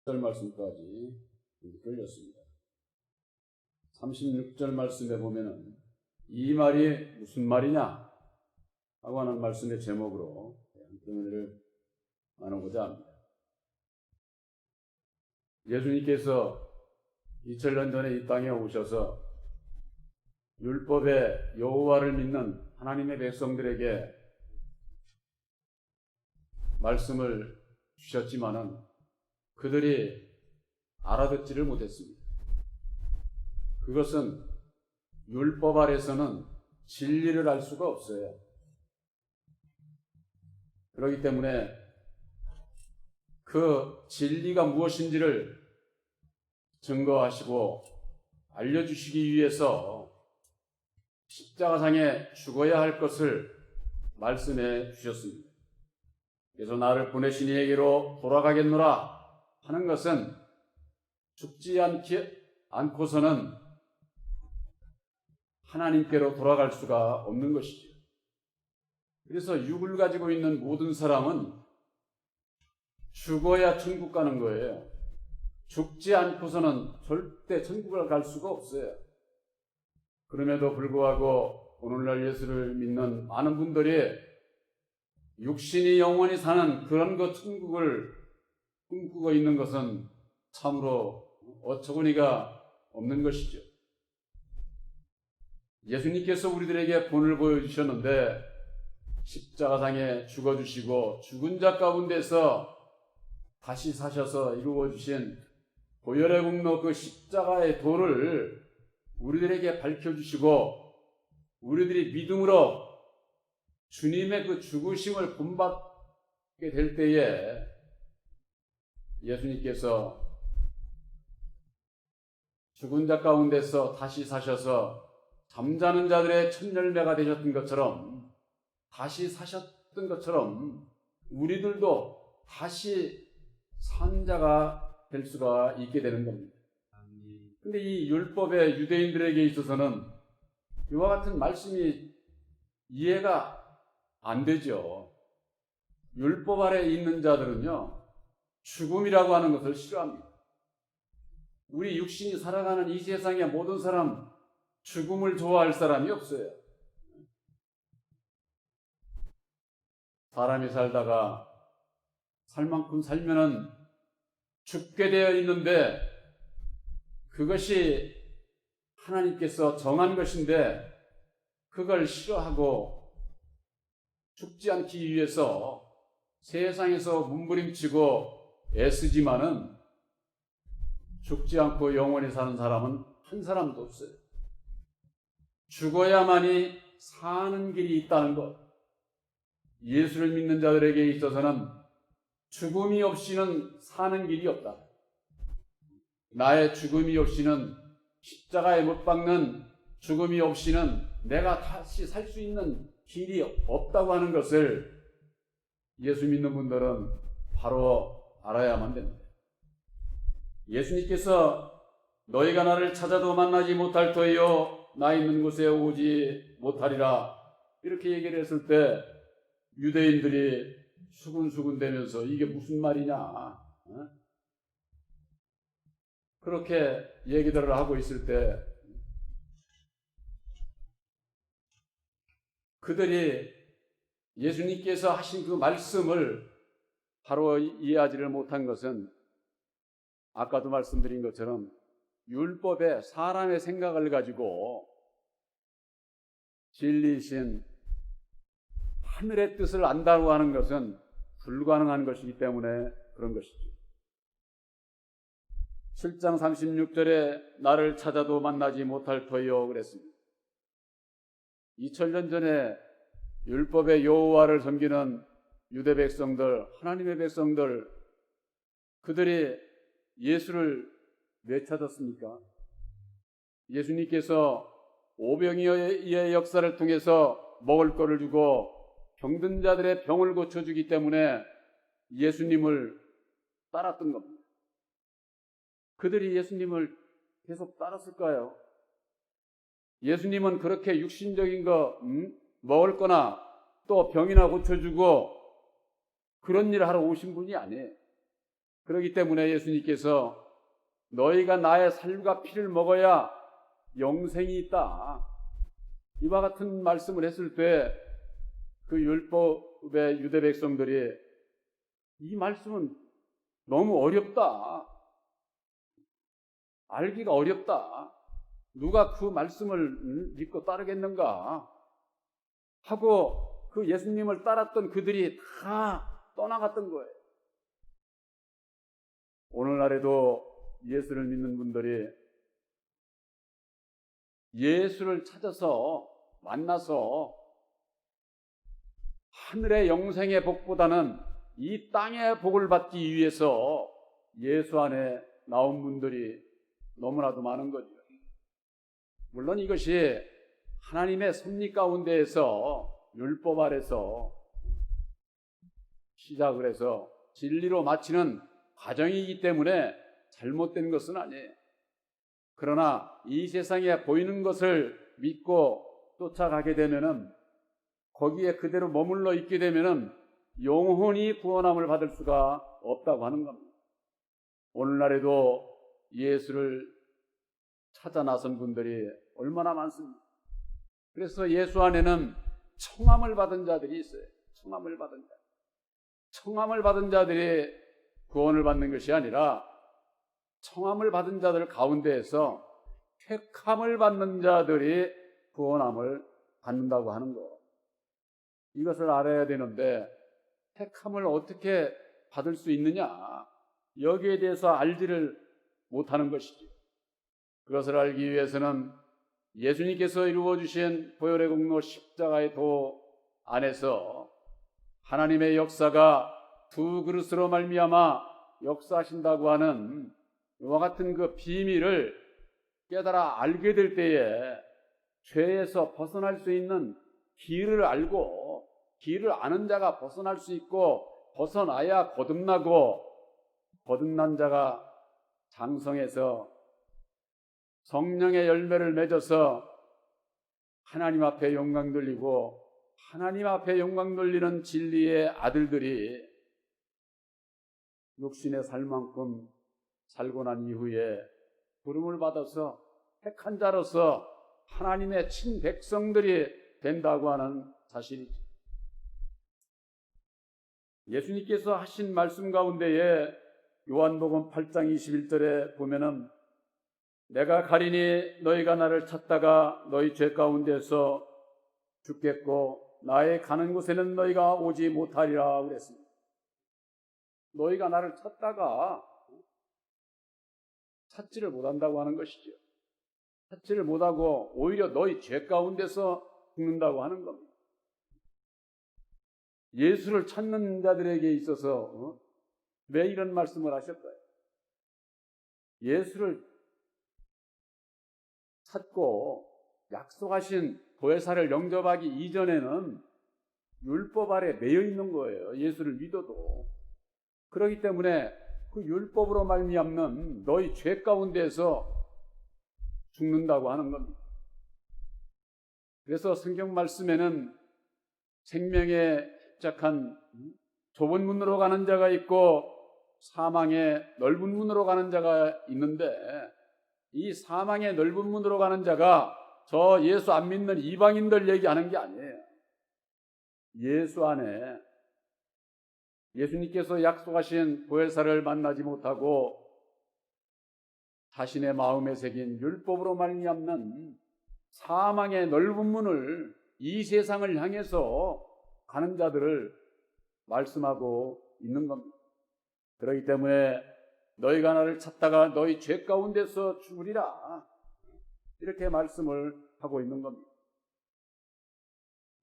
절 말씀까지 끌렸습니다. 36절 말씀에 보면은 이 말이 무슨 말이냐 하고 하는 말씀의 제목으로 은혜를 나누고자 합니다. 예수님께서 2000년 전에 이 땅에 오셔서 율법의 여호와를 믿는 하나님의 백성들에게 말씀을 주셨지만은 그들이 알아듣지를 못했습니다. 그것은 율법 아래서는 진리를 알 수가 없어요. 그렇기 때문에 그 진리가 무엇인지를 증거하시고 알려주시기 위해서 십자가상에 죽어야 할 것을 말씀해 주셨습니다. 그래서 나를 보내신 이에게로 돌아가겠노라 하는 것은 죽지 않고서는 하나님께로 돌아갈 수가 없는 것이죠. 그래서 육을 가지고 있는 모든 사람은 죽어야 천국 가는 거예요. 죽지 않고서는 절대 천국을 갈 수가 없어요. 그럼에도 불구하고 오늘날 예수를 믿는 많은 분들이 육신이 영원히 사는 그런 것 천국을 꿈꾸고 있는 것은 참으로 어처구니가 없는 것이죠. 예수님께서 우리들에게 본을 보여주셨는데 십자가상에 죽어주시고 죽은 자 가운데서 다시 사셔서 이루어주신 보혈의 공로 그 십자가의 도를 우리들에게 밝혀주시고 우리들이 믿음으로 주님의 그 죽으심을 본받게 될 때에 예수님께서 죽은 자 가운데서 다시 사셔서 잠자는 자들의 첫 열매가 되셨던 것처럼 다시 사셨던 것처럼 우리들도 다시 산 자가 될 수가 있게 되는 겁니다. 근데 이 율법의 유대인들에게 있어서는 이와 같은 말씀이 이해가 안 되죠. 율법 아래 있는 자들은요, 죽음이라고 하는 것을 싫어합니다. 우리 육신이 살아가는 이 세상의 모든 사람, 죽음을 좋아할 사람이 없어요. 사람이 살다가 살 만큼 살면은 죽게 되어 있는데 그것이 하나님께서 정한 것인데 그걸 싫어하고 죽지 않기 위해서 세상에서 몸부림치고 애쓰지만은 죽지 않고 영원히 사는 사람은 한 사람도 없어요. 죽어야만이 사는 길이 있다는 것. 예수를 믿는 자들에게 있어서는 죽음이 없이는 사는 길이 없다. 나의 죽음이 없이는 십자가에 못 박는 죽음이 없이는 내가 다시 살 수 있는 길이 없다고 하는 것을 예수 믿는 분들은 바로 알아야만 됩니다. 예수님께서 너희가 나를 찾아도 만나지 못할 터이요 나 있는 곳에 오지 못하리라 이렇게 얘기를 했을 때 유대인들이 수군수군 대면서 이게 무슨 말이냐 그렇게 얘기들을 하고 있을 때 그들이 예수님께서 하신 그 말씀을 바로 이해하지를 못한 것은 아까도 말씀드린 것처럼 율법에 사람의 생각을 가지고 진리이신 하늘의 뜻을 안다고 하는 것은 불가능한 것이기 때문에 그런 것이죠. 7장 36절에 나를 찾아도 만나지 못할 터이요 그랬습니다. 2000년 전에 율법의 여호와를 섬기는 유대 백성들, 하나님의 백성들, 그들이 예수를 왜 찾았습니까? 예수님께서 오병이어의 역사를 통해서 먹을 것을 주고 병든 자들의 병을 고쳐주기 때문에 예수님을 따랐던 겁니다. 그들이 예수님을 계속 따랐을까요? 예수님은 그렇게 육신적인 거 먹을 거나 또 병이나 고쳐주고 그런 일을 하러 오신 분이 아니에요. 그렇기 때문에 예수님께서 너희가 나의 살과 피를 먹어야 영생이 있다, 이와 같은 말씀을 했을 때 그 율법의 유대 백성들이 이 말씀은 너무 어렵다, 알기가 어렵다, 누가 그 말씀을 믿고 따르겠는가 하고 그 예수님을 따랐던 그들이 다 떠나갔던 거예요. 오늘날에도 예수를 믿는 분들이 예수를 찾아서 만나서 하늘의 영생의 복보다는 이 땅의 복을 받기 위해서 예수 안에 나온 분들이 너무나도 많은 거죠. 물론 이것이 하나님의 섭리 가운데에서 율법 아래서 시작을 해서 진리로 마치는 과정이기 때문에 잘못된 것은 아니에요. 그러나 이 세상에 보이는 것을 믿고 쫓아가게 되면은, 거기에 그대로 머물러 있게 되면은 영원히 구원함을 받을 수가 없다고 하는 겁니다. 오늘날에도 예수를 찾아 나선 분들이 얼마나 많습니까? 그래서 예수 안에는 청함을 받은 자들이 있어요. 청함을 받은 자. 청함을 받은 자들이 구원을 받는 것이 아니라 청함을 받은 자들 가운데에서 택함을 받는 자들이 구원함을 받는다고 하는 것. 이것을 알아야 되는데, 택함을 어떻게 받을 수 있느냐, 여기에 대해서 알지를 못하는 것이죠. 그것을 알기 위해서는 예수님께서 이루어주신 보혈의 공로 십자가의 도 안에서 하나님의 역사가 두 그릇으로 말미암아 역사하신다고 하는 이와 같은 그 비밀을 깨달아 알게 될 때에 죄에서 벗어날 수 있는 길을 알고, 길을 아는 자가 벗어날 수 있고, 벗어나야 거듭나고, 거듭난 자가 장성해서 성령의 열매를 맺어서 하나님 앞에 영광 돌리고, 하나님 앞에 영광 돌리는 진리의 아들들이 육신의 살만큼 살고 난 이후에 부름을 받아서 택한 자로서 하나님의 친백성들이 된다고 하는 사실이죠. 예수님께서 하신 말씀 가운데에 요한복음 8장 21절에 보면은, 내가 가리니 너희가 나를 찾다가 너희 죄 가운데서 죽겠고 나의 가는 곳에는 너희가 오지 못하리라 그랬습니다. 너희가 나를 찾다가 찾지를 못한다고 하는 것이죠. 찾지를 못하고 오히려 너희 죄 가운데서 죽는다고 하는 겁니다. 예수를 찾는 자들에게 있어서 왜 이런 말씀을 하셨어요? 예수를 찾고 약속하신 보혜사를 영접하기 이전에는 율법 아래 매여 있는 거예요. 예수를 믿어도. 그렇기 때문에 그 율법으로 말미암는 너희 죄 가운데서 죽는다고 하는 겁니다. 그래서 성경 말씀에는 생명의 협착한 좁은 문으로 가는 자가 있고 사망의 넓은 문으로 가는 자가 있는데, 이 사망의 넓은 문으로 가는 자가 저 예수 안 믿는 이방인들 얘기하는 게 아니에요. 예수 안에 예수님께서 약속하신 보혜사를 만나지 못하고 자신의 마음에 새긴 율법으로 말미암는 사망의 넓은 문을, 이 세상을 향해서 가는 자들을 말씀하고 있는 겁니다. 그렇기 때문에 너희가 나를 찾다가 너희 죄 가운데서 죽으리라, 이렇게 말씀을 하고 있는 겁니다.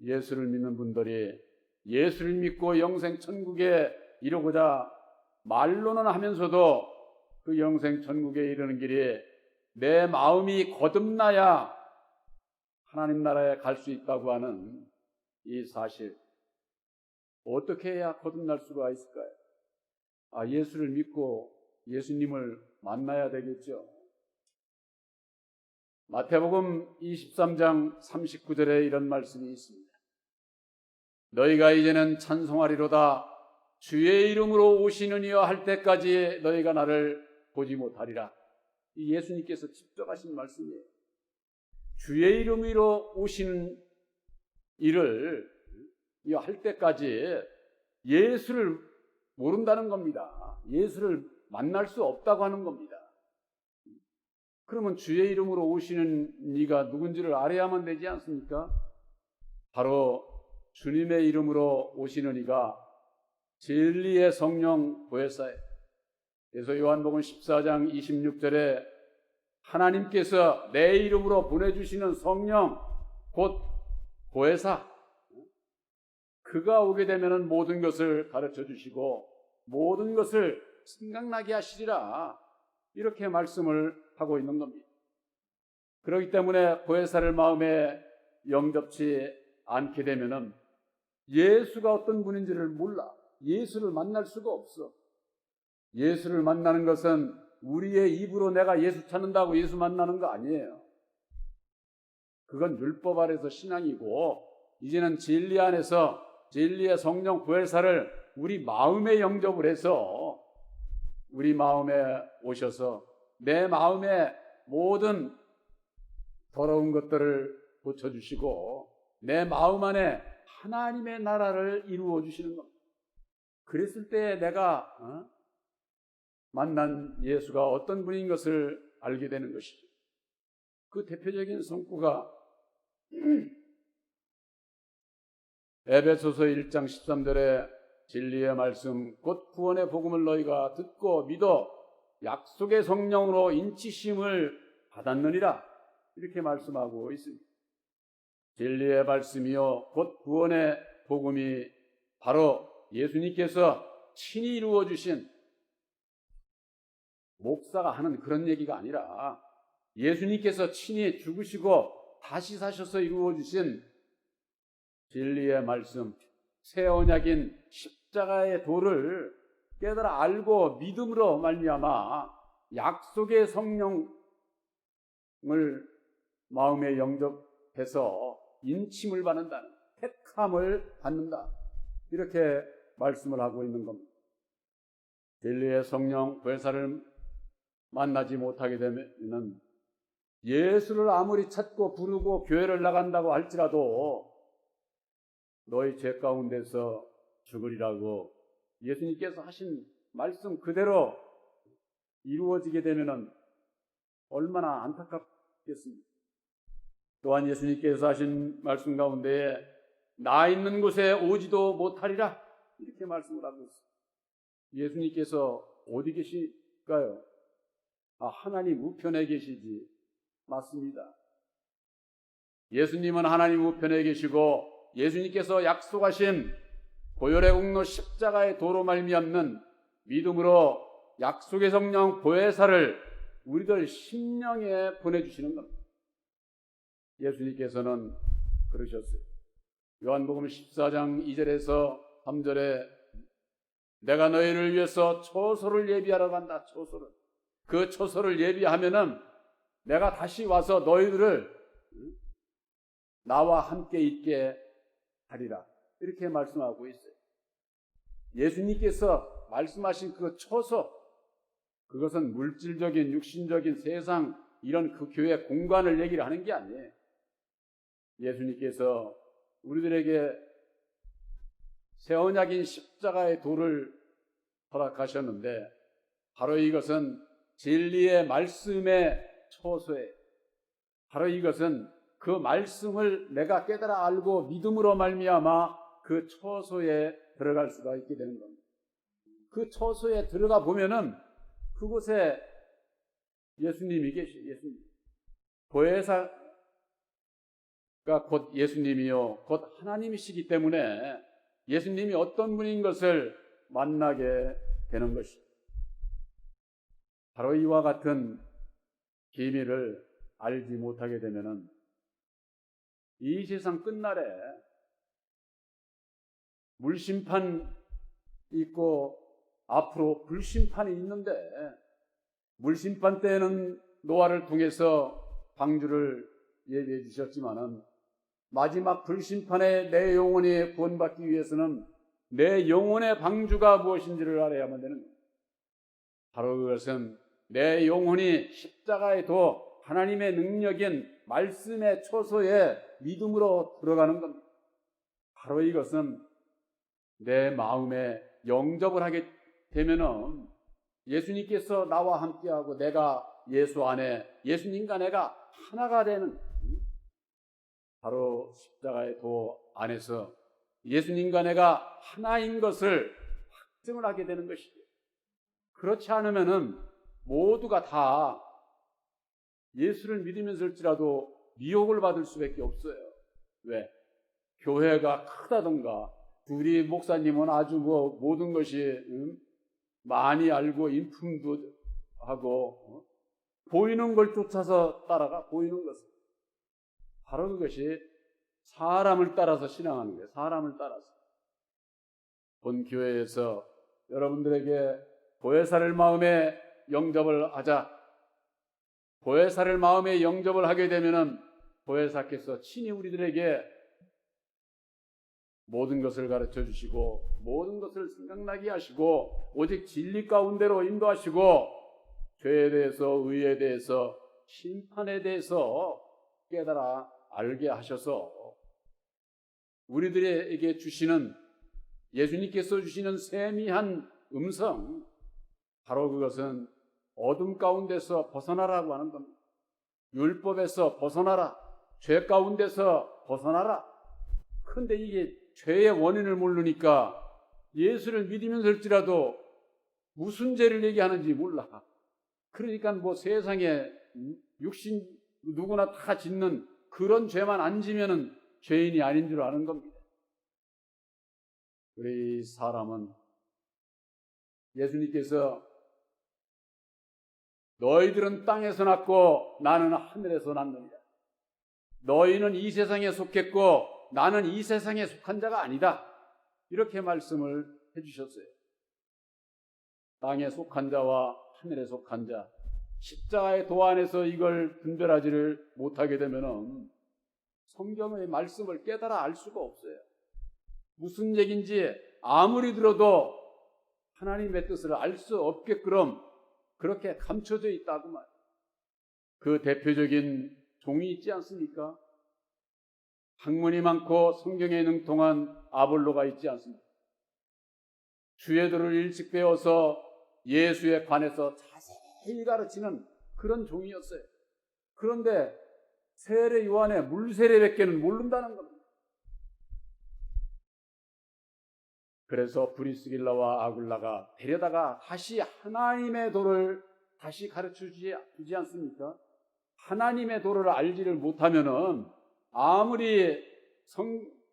예수를 믿는 분들이 예수를 믿고 영생 천국에 이르고자 말로는 하면서도 그 영생 천국에 이르는 길이 내 마음이 거듭나야 하나님 나라에 갈 수 있다고 하는 이 사실, 어떻게 해야 거듭날 수가 있을까요? 예수를 믿고 예수님을 만나야 되겠죠. 마태복음 23장 39절에 이런 말씀이 있습니다. 너희가 이제는 찬송하리로다. 주의 이름으로 오시는 이여 할 때까지 너희가 나를 보지 못하리라. 이 예수님께서 직접 하신 말씀이에요. 주의 이름으로 오시는 일을 할 때까지 예수를 모른다는 겁니다. 예수를 만날 수 없다고 하는 겁니다. 그러면 주의 이름으로 오시는 이가 누군지를 알아야만 되지 않습니까? 바로 주님의 이름으로 오시는 이가 진리의 성령 보혜사예요. 그래서 요한복음 14장 26절에 하나님께서 내 이름으로 보내주시는 성령 곧 보혜사, 그가 오게 되면 모든 것을 가르쳐 주시고 모든 것을 생각나게 하시리라, 이렇게 말씀을 하고 있는 겁니다. 그렇기 때문에 보혜사를 마음에 영접치 않게 되면은 예수가 어떤 분인지를 몰라. 예수를 만날 수가 없어. 예수를 만나는 것은 우리의 입으로 내가 예수 찾는다고 예수 만나는 거 아니에요. 그건 율법 아래서 신앙이고, 이제는 진리 안에서 진리의 성령 보혜사를 우리 마음에 영접을 해서 우리 마음에 오셔서 내 마음의 모든 더러운 것들을 고쳐주시고 내 마음 안에 하나님의 나라를 이루어 주시는 겁니다. 그랬을 때 내가 만난 예수가 어떤 분인 것을 알게 되는 것이죠. 그 대표적인 성구가 에베소서 1장 13절에 진리의 말씀 곧 구원의 복음을 너희가 듣고 믿어 약속의 성령으로 인치심을 받았느니라, 이렇게 말씀하고 있습니다. 진리의 말씀이요 곧 구원의 복음이 바로 예수님께서 친히 이루어 주신, 목사가 하는 그런 얘기가 아니라 예수님께서 친히 죽으시고 다시 사셔서 이루어 주신 진리의 말씀, 새 언약인 십자가의 도를 깨달아 알고 믿음으로 말미암아 약속의 성령을 마음에 영접해서 인침을 받는다는, 택함을 받는다, 이렇게 말씀을 하고 있는 겁니다. 진리의 성령 보혜사를 만나지 못하게 되면 예수를 아무리 찾고 부르고 교회를 나간다고 할지라도 너희 죄 가운데서 죽으리라고 예수님께서 하신 말씀 그대로 이루어지게 되면 얼마나 안타깝겠습니까? 또한 예수님께서 하신 말씀 가운데에 나 있는 곳에 오지도 못하리라, 이렇게 말씀을 하고 있습니다. 예수님께서 어디 계실까요? 하나님 우편에 계시지. 맞습니다. 예수님은 하나님 우편에 계시고 예수님께서 약속하신 보혈의 공로 십자가의 도로 말미암는 믿음으로 약속의 성령 보혜사를 우리들 심령에 보내주시는 겁니다. 예수님께서는 그러셨어요. 요한복음 14장 2절에서 3절에 내가 너희를 위해서 초소를 예비하러 간다. 초소를. 그 초소를 예비하면은 내가 다시 와서 너희들을 나와 함께 있게 하리라, 이렇게 말씀하고 있어요. 예수님께서 말씀하신 그 초소, 그것은 물질적인 육신적인 세상 이런 그 교회 공간을 얘기를 하는 게 아니에요. 예수님께서 우리들에게 새 언약인 십자가의 도를 허락하셨는데 바로 이것은 진리의 말씀의 초소예요. 바로 이것은 그 말씀을 내가 깨달아 알고 믿음으로 말미암아 그 초소에 들어갈 수가 있게 되는 겁니다. 그 초소에 들어가 보면은 그곳에 예수님이 예수님. 보혜사가 곧 예수님이요 곧 하나님이시기 때문에 예수님이 어떤 분인 것을 만나게 되는 것입니다. 바로 이와 같은 비밀을 알지 못하게 되면은 이 세상 끝날에 물심판 있고 앞으로 불심판이 있는데, 물심판 때에는 노아를 통해서 방주를 예비해 주셨지만은 마지막 불심판에 내 영혼이 구원받기 위해서는 내 영혼의 방주가 무엇인지를 알아야만 되는 겁니다. 바로 그것은 내 영혼이 십자가에 도 하나님의 능력인 말씀의 초소에 믿음으로 들어가는 겁니다. 바로 이것은 내 마음에 영접을 하게 되면은 예수님께서 나와 함께하고 내가 예수 안에, 예수님과 내가 하나가 되는, 바로 십자가의 도 안에서 예수님과 내가 하나인 것을 확증을 하게 되는 것이죠. 그렇지 않으면은 모두가 다 예수를 믿으면서일지라도 미혹을 받을 수밖에 없어요. 왜? 교회가 크다던가, 둘이 목사님은 아주 모든 것이 많이 알고 인품도 하고 보이는 걸 쫓아서 따라가. 보이는 것을. 바로 그것이 사람을 따라서 신앙하는 거예요. 사람을 따라서. 본 교회에서 여러분들에게 보혜사를 마음에 영접을 하자. 보혜사를 마음에 영접을 하게 되면은 보혜사께서 친히 우리들에게 모든 것을 가르쳐 주시고 모든 것을 생각나게 하시고 오직 진리 가운데로 인도하시고 죄에 대해서, 의에 대해서, 심판에 대해서 깨달아 알게 하셔서 우리들에게 주시는, 예수님께서 주시는 세미한 음성, 바로 그것은 어둠 가운데서 벗어나라고 하는 겁니다. 율법에서 벗어나라. 죄 가운데서 벗어나라. 그런데 이게 죄의 원인을 모르니까 예수를 믿으면서일지라도 무슨 죄를 얘기하는지 몰라. 그러니까 뭐 세상에 육신 누구나 다 짓는 그런 죄만 안 지면은 죄인이 아닌 줄 아는 겁니다. 우리 사람은 예수님께서 너희들은 땅에서 났고 나는 하늘에서 났느니라. 너희는 이 세상에 속했고 나는 이 세상에 속한 자가 아니다. 이렇게 말씀을 해주셨어요. 땅에 속한 자와 하늘에 속한 자, 십자가의 도 안에서 이걸 분별하지를 못하게 되면은 성경의 말씀을 깨달아 알 수가 없어요. 무슨 얘기인지 아무리 들어도 하나님의 뜻을 알 수 없게끔 그렇게 감춰져 있다고 말이에요. 그 대표적인 종이 있지 않습니까? 학문이 많고 성경에 능통한 아볼로가 있지 않습니까? 주예들을 일찍 배워서 예수에 관해서 자세히 가르치는 그런 종이었어요. 그런데 세례 요한의 물세례밖에는 모른다는 겁니다. 그래서 브리스길라와 아굴라가 데려다가 다시 하나님의 도를 다시 가르쳐 주지 않습니까? 하나님의 도를 알지를 못하면은 아무리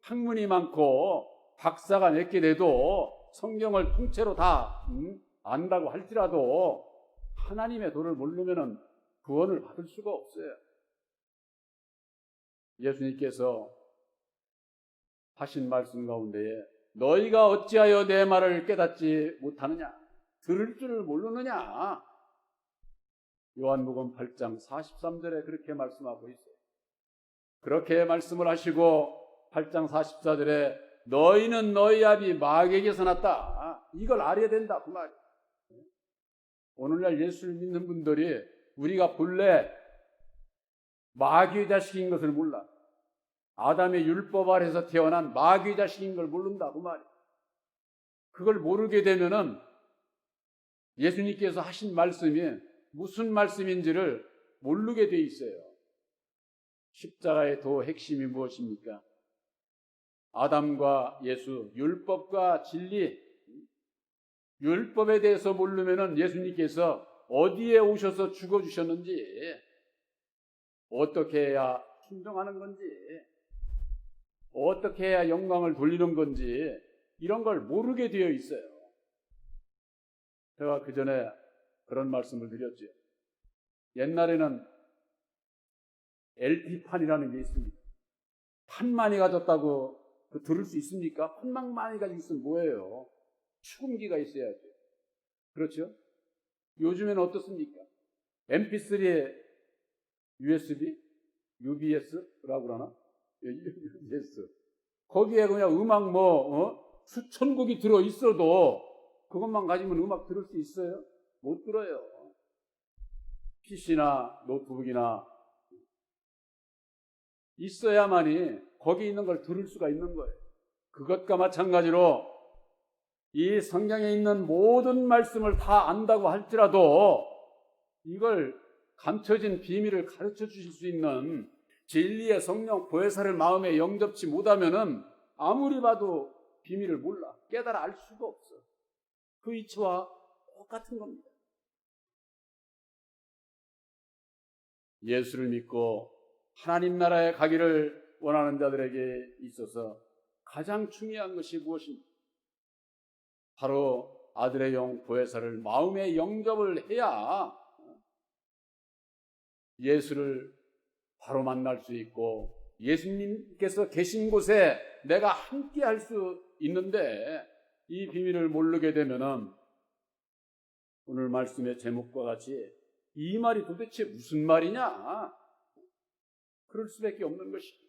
학문이 많고 박사가 몇 개 돼도 성경을 통째로 다 안다고 할지라도 하나님의 도를 모르면은 구원을 받을 수가 없어요. 예수님께서 하신 말씀 가운데에 너희가 어찌하여 내 말을 깨닫지 못하느냐? 들을 줄을 모르느냐? 요한복음 8장 43절에 그렇게 말씀하고 있어요. 그렇게 말씀을 하시고 8장 44절에 너희는 너희 아비 마귀에게서 났다. 이걸 알아야 된다 그 말이에요. 오늘날 예수를 믿는 분들이 우리가 본래 마귀의 자식인 것을 몰라. 아담의 율법 아래서 태어난 마귀의 자식인 걸 모른다 그 말이에요. 그걸 모르게 되면은 예수님께서 하신 말씀이 무슨 말씀인지를 모르게 돼 있어요. 십자가의 도 핵심이 무엇입니까? 아담과 예수, 율법과 진리, 율법에 대해서 모르면은 예수님께서 어디에 오셔서 죽어주셨는지, 어떻게 해야 순종하는 건지, 어떻게 해야 영광을 돌리는 건지 이런 걸 모르게 되어 있어요. 제가 그 전에 그런 말씀을 드렸죠. 옛날에는 LP판이라는 게 있습니다. 판 많이 가졌다고 들을 수 있습니까? 판만 많이 가지고 있으면 뭐예요? 축음기가 있어야죠. 그렇죠? 요즘에는 어떻습니까? MP3에 USB? UBS라고 그러나? UBS. 거기에 그냥 음악 수천 곡이 들어 있어도 그것만 가지면 음악 들을 수 있어요? 못 들어요. PC나 노트북이나 있어야만이 거기 있는 걸 들을 수가 있는 거예요. 그것과 마찬가지로 이 성경에 있는 모든 말씀을 다 안다고 할지라도 이걸 감춰진 비밀을 가르쳐 주실 수 있는 진리의 성령 보혜사를 마음에 영접치 못하면은 아무리 봐도 비밀을 몰라. 깨달아 알 수가 없어. 그 이치와 똑같은 겁니다. 예수를 믿고 하나님 나라에 가기를 원하는 자들에게 있어서 가장 중요한 것이 무엇입니까? 바로 아들의 영 보혜사를 마음에 영접을 해야 예수를 바로 만날 수 있고 예수님께서 계신 곳에 내가 함께 할 수 있는데 이 비밀을 모르게 되면은 오늘 말씀의 제목과 같이 이 말이 도대체 무슨 말이냐? 그럴 수밖에 없는 것이죠.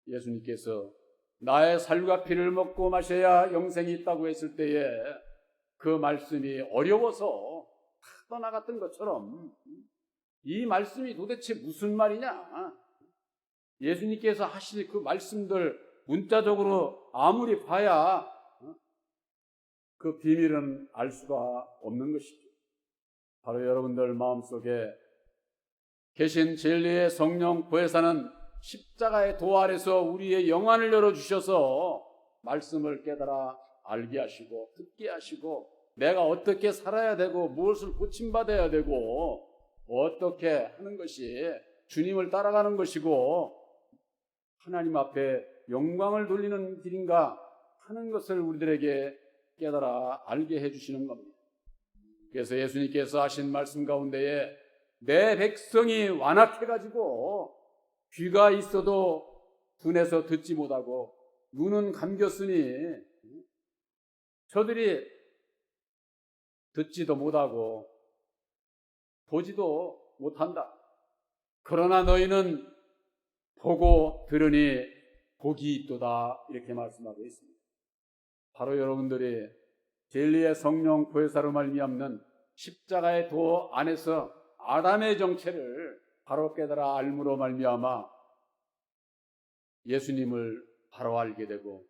예수님께서 나의 살과 피를 먹고 마셔야 영생이 있다고 했을 때에 그 말씀이 어려워서 떠나갔던 것처럼 이 말씀이 도대체 무슨 말이냐? 예수님께서 하신 그 말씀들 문자적으로 아무리 봐야 그 비밀은 알 수가 없는 것이죠. 바로 여러분들 마음속에 계신 진리의 성령 보혜사는 십자가의 도 아래서 우리의 영안을 열어주셔서 말씀을 깨달아 알게 하시고 듣게 하시고 내가 어떻게 살아야 되고 무엇을 고침받아야 되고 어떻게 하는 것이 주님을 따라가는 것이고 하나님 앞에 영광을 돌리는 길인가 하는 것을 우리들에게 깨달아 알게 해주시는 겁니다. 그래서 예수님께서 하신 말씀 가운데에 내 백성이 완악해가지고 귀가 있어도 둔해서 듣지 못하고 눈은 감겼으니 저들이 듣지도 못하고 보지도 못한다. 그러나 너희는 보고 들으니 복이 있도다. 이렇게 말씀하고 있습니다. 바로 여러분들이 진리의 성령 보혜사로 말미암는 십자가의 도 안에서 아담의 정체를 바로 깨달아 알므로 말미암아 예수님을 바로 알게 되고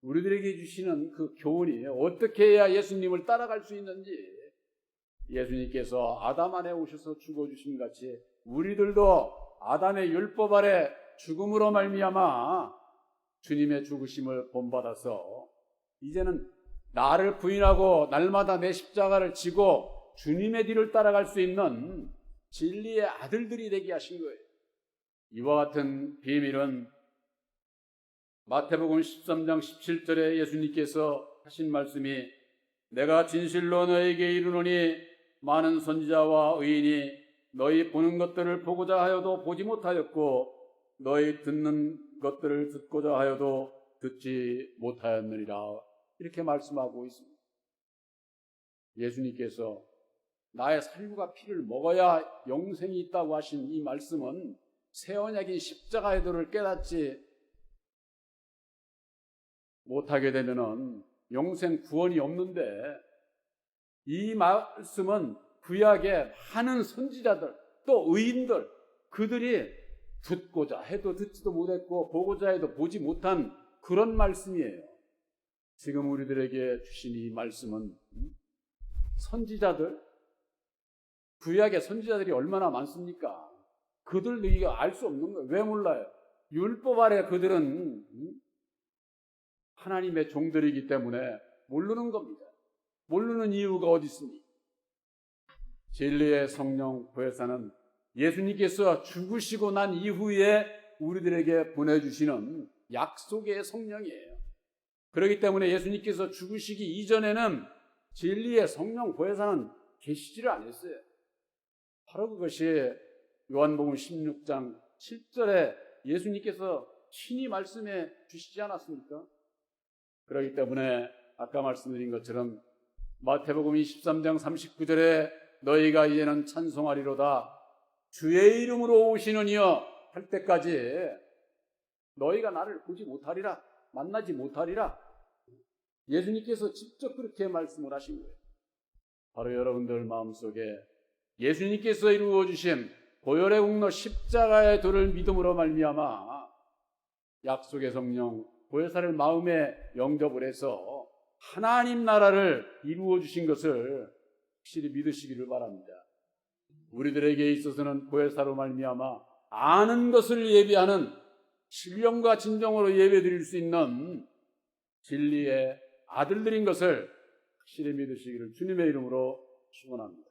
우리들에게 주시는 그 교훈이 어떻게 해야 예수님을 따라갈 수 있는지 예수님께서 아담 안에 오셔서 죽어주신 같이 우리들도 아담의 율법 아래 죽음으로 말미암아 주님의 죽으심을 본받아서 이제는 나를 부인하고 날마다 내 십자가를 지고 주님의 뒤를 따라갈 수 있는 진리의 아들들이 되게 하신 거예요. 이와 같은 비밀은 마태복음 13장 17절에 예수님께서 하신 말씀이 내가 진실로 너에게 이르노니 많은 선지자와 의인이 너희 보는 것들을 보고자 하여도 보지 못하였고 너희 듣는 것들을 듣고자 하여도 듣지 못하였느니라. 이렇게 말씀하고 있습니다. 예수님께서 나의 살과 피를 먹어야 영생이 있다고 하신 이 말씀은 새 언약인 십자가의 도를 깨닫지 못하게 되면은 영생 구원이 없는데 이 말씀은 구약의 많은 선지자들 또 의인들 그들이 듣고자 해도 듣지도 못했고 보고자 해도 보지 못한 그런 말씀이에요. 지금 우리들에게 주신 이 말씀은 선지자들 구약의 선지자들이 얼마나 많습니까? 그들도 이거 알 수 없는 거예요. 왜 몰라요? 율법 아래 그들은 하나님의 종들이기 때문에 모르는 겁니다. 모르는 이유가 어디 있습니까? 진리의 성령 보혜사는 예수님께서 죽으시고 난 이후에 우리들에게 보내주시는 약속의 성령이에요. 그렇기 때문에 예수님께서 죽으시기 이전에는 진리의 성령 보혜사는 계시지를 않았어요. 바로 그것이 요한복음 16장 7절에 예수님께서 친히 말씀해 주시지 않았습니까? 그렇기 때문에 아까 말씀드린 것처럼 마태복음 23장 39절에 너희가 이제는 찬송하리로다 주의 이름으로 오시는 이여 할 때까지 너희가 나를 보지 못하리라, 만나지 못하리라. 예수님께서 직접 그렇게 말씀을 하신 거예요. 바로 여러분들 마음속에 예수님께서 이루어 주신 보혈의 공로 십자가의 도를 믿음으로 말미암아 약속의 성령 보혜사를 마음에 영접을 해서 하나님 나라를 이루어 주신 것을 확실히 믿으시기를 바랍니다. 우리들에게 있어서는 보혜사로 말미암아 아는 것을 예비하는 신령과 진정으로 예배드릴 수 있는 진리의 아들들인 것을 확실히 믿으시기를 주님의 이름으로 축원합니다.